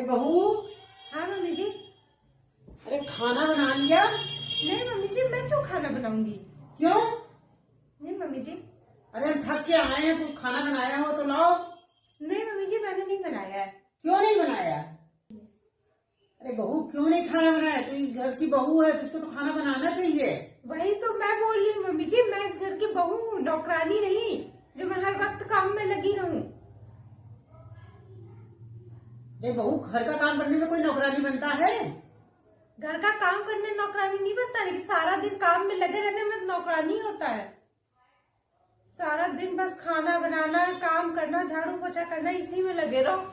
बहू। हाँ मम्मी जी। अरे खाना बना लिया? नहीं मम्मी जी, मैं क्यों खाना बनाऊंगी? क्यों? नहीं मम्मी जी। अरे हम थक के आए हैं, कुछ खाना बनाया हो तो लाओ। नहीं मम्मी जी, मैंने नहीं बनाया है। क्यों नहीं बनाया? अरे बहू क्यों नहीं खाना बनाया? तू घर की बहू है, तुझको तो खाना बनाना चाहिए। वही तो मैं बोल रही हूँ मम्मी जी, मैं इस घर की बहू हूँ, नौकरानी नहीं जो मैं हर वक्त काम में लगी रहूं। अरे बहू, घर का काम करने में कोई नौकरानी बनता है? घर का काम करने नौकरानी नहीं बनता, लेकिन सारा दिन काम में लगे रहने में नौकरानी होता है। सारा दिन बस खाना बनाना, काम करना, झाड़ू पोछा करना, इसी में लगे रहो।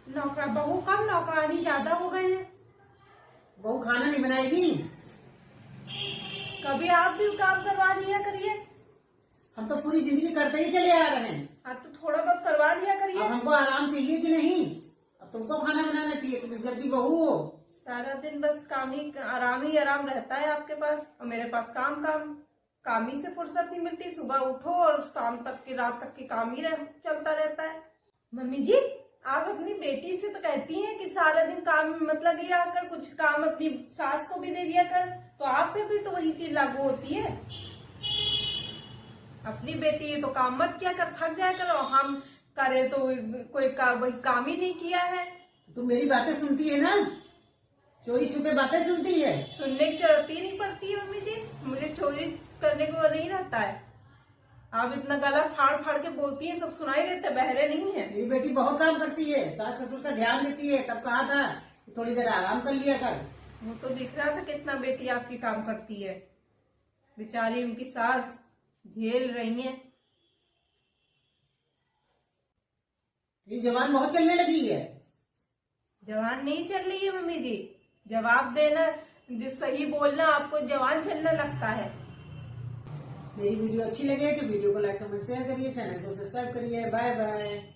नौकरा बहू कम, नौकरानी ज्यादा हो गए हैं। बहू खाना नहीं बनाएगी? कभी आप भी काम करवा लिया करिए। हम तो पूरी जिंदगी करते ही चले आ रहे हैं। हाँ तो थोड़ा बहुत करवा लिया अब करिए। हमको आराम चाहिए कि नहीं? अब तुमको खाना बनाना चाहिए, तुम इस घर की बहू हो। सारा दिन बस काम ही आराम रहता है आपके पास, और मेरे पास काम ही से फुर्सत नहीं मिलती। सुबह उठो और शाम तक की, रात तक की काम ही चलता रहता है। मम्मी जी, आप अपनी बेटी से तो कहती हैं कि सारा दिन काम में मत लगी रहा कर, कुछ काम अपनी सास को भी दे दिया कर, तो आप पे भी तो वही चीज लागू होती है। अपनी बेटी है तो काम मत किया कर, थक जाया करो। हम करे तो वही काम ही नहीं किया है। तुम मेरी बातें सुनती है ना? चोरी छुपे बातें सुनती है? सुनने की जरूरत ही नहीं पड़ती है मम्मी जी, मुझे चोरी करने को नहीं रहता है। आप इतना गला फाड़ फाड़ के बोलती हैं, सब सुनाई देता है, बहरे नहीं है। मेरी बेटी बहुत काम करती है, सास ससुर का ध्यान देती है। तब कहा था कि थोड़ी देर आराम कर लिया कर। वो तो दिख रहा था कितना बेटी आपकी काम करती है। बेचारी उनकी सास झेल रही है। ये जवान बहुत चलने लगी है। जवान नहीं चल रही है मम्मी जी, जवाब देना, सही बोलना आपको जवान चलना लगता है। मेरी वीडियो अच्छी लगे तो वीडियो को लाइक कमेंट शेयर करिए, चैनल को सब्सक्राइब करिए। Bye bye.